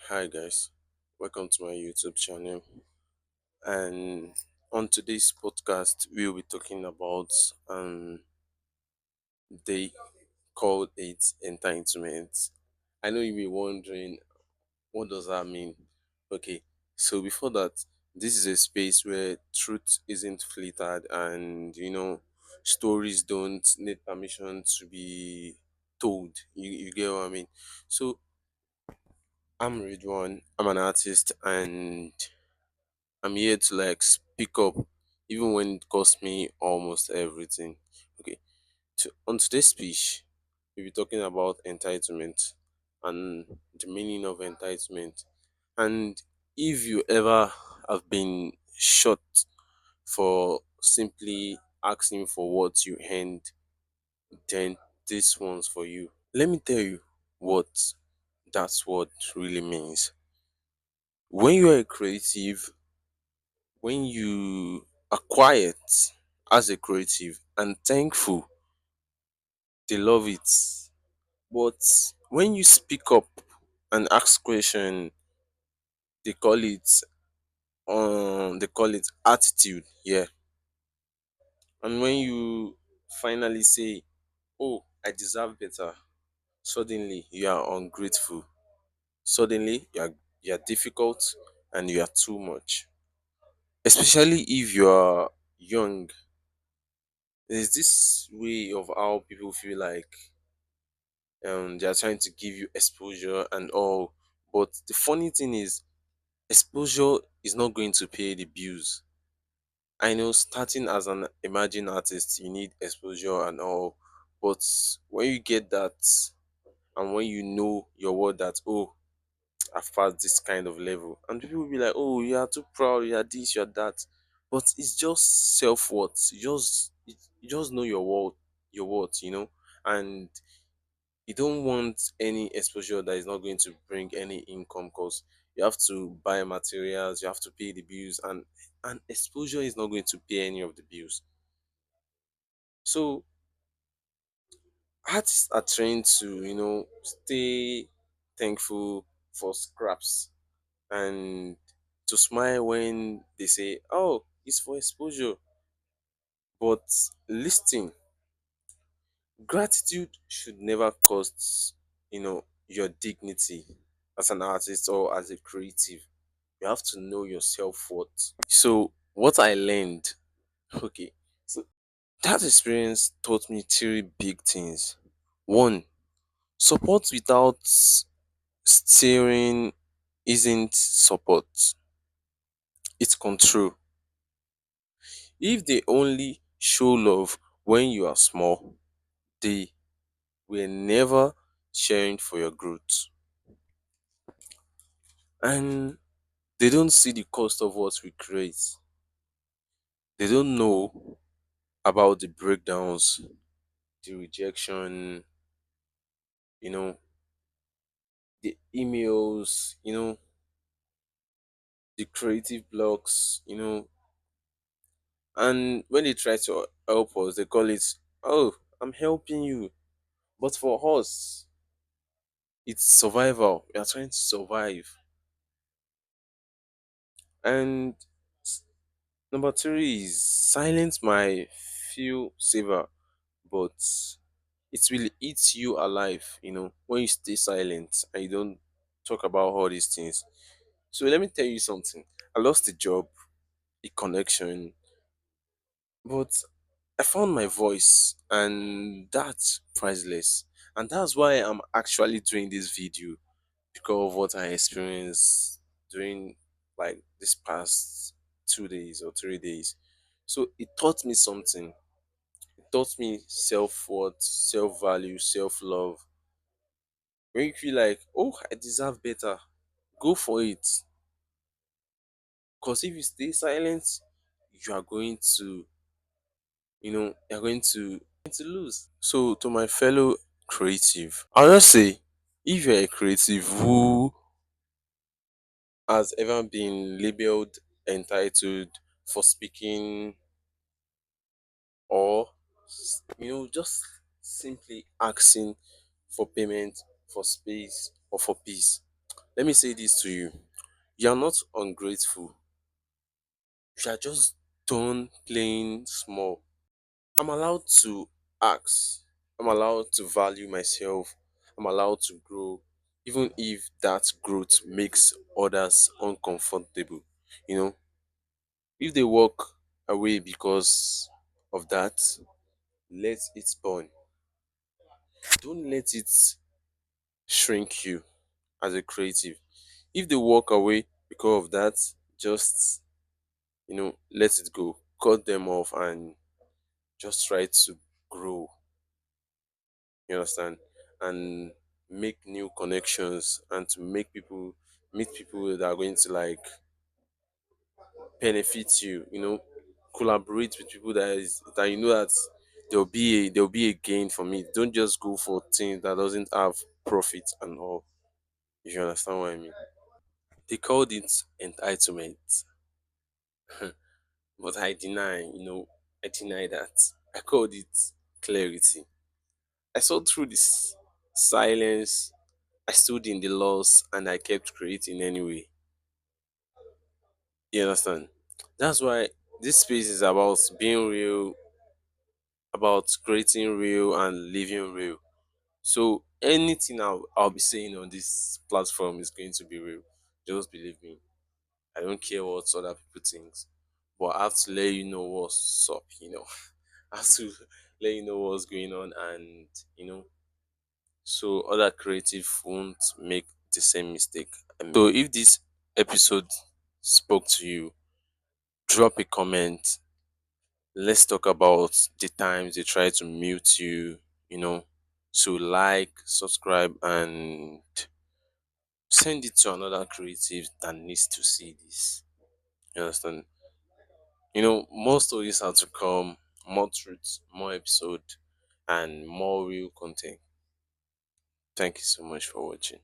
Hi guys, welcome to my YouTube channel. And on today's podcast, we'll be talking about they called it entitlement. I know you'll be wondering what does that mean. Okay, so before that, this is a space where truth isn't filtered, and stories don't need permission to be told. You get what I mean? So I'm Ridwan. I'm an artist, and I'm here to speak up, even when it costs me almost everything. Okay, so on today's speech, we'll be talking about entitlement and the meaning of entitlement. And if you ever have been shot for simply asking for what you earned, then this one's for you. Let me tell you what that's what really means. When you're a creative, when you are quiet as a creative and thankful, they love it. But when you speak up and ask question, they call it attitude. Yeah. And when you finally say, "Oh, I deserve better," suddenly you are ungrateful. Suddenly you are difficult and you are too much. Especially if you are young. There's this way of how people feel like they are trying to give you exposure and all. But the funny thing is, exposure is not going to pay the bills. I know starting as an emerging artist, you need exposure and all. But when you get that, and when you know your word that, oh, I've passed this kind of level, and people will be like, oh, you are too proud, you are this, you are that. But it's just self worth. You just know your worth, and you don't want any exposure that is not going to bring any income because you have to buy materials, you have to pay the bills, and exposure is not going to pay any of the bills. So artists are trained to stay thankful for scraps and to smile when they say, oh, it's for exposure. But listen, gratitude should never cost your dignity as an artist or as a creative. You have to know your self-worth. So what I learned, okay, so that experience taught me three big things. One, support without steering isn't support, it's control. If they only show love when you are small, they were never sharing for your growth. And they don't see the cost of what we create. They don't know about the breakdowns, the rejection, you know, the emails, the creative blocks, and when they try to help us, they call it, oh, I'm helping you. But for us, it's survival. We are trying to survive. And s- number three is silence might feel safer, but it will eat you alive, when you stay silent and you don't talk about all these things. So let me tell you something. I lost a job, a connection, but I found my voice, and that's priceless. And that's why I'm actually doing this video because of what I experienced during this past 2 days or 3 days. So it taught me something. It taught me self worth, self value, self love. When you feel like, oh, I deserve better, go for it. Because if you stay silent, you are going to, you're going to lose. So to my fellow creative, I'll just say, if you're a creative who has ever been labeled entitled for speaking or just simply asking for payment, for space, or for peace, Let me say this to you. You are not ungrateful. You are just done playing small. I'm allowed to ask. I'm allowed to value myself. I'm allowed to grow, even if that growth makes others uncomfortable. You know, if they walk away because of that, let it burn. Don't let it shrink you as a creative. If they walk away because of that, just let it go. Cut them off and just try to grow. You understand? And make new connections and to make people meet people that are going to like benefit you, collaborate with people that you know that there'll be a gain from it. Don't just go for things that doesn't have profit and all. If you understand what I mean. They called it entitlement. But I deny that. I called it clarity. I saw through this silence. I stood in the loss and I kept creating anyway. You understand? That's why this space is about being real, about creating real and living real. So anything I'll be saying on this platform is going to be real. Just believe me. I don't care what other people think. But I have to let you know what's up. I have to let you know what's going on and so other creative won't make the same mistake. So if this episode spoke to you, drop a comment. Let's talk about the times they try to mute you, you know. So like, subscribe, and send it to another creative that needs to see this. You understand? More stories are to come, more truths, more episode, and more real content. Thank you so much for watching.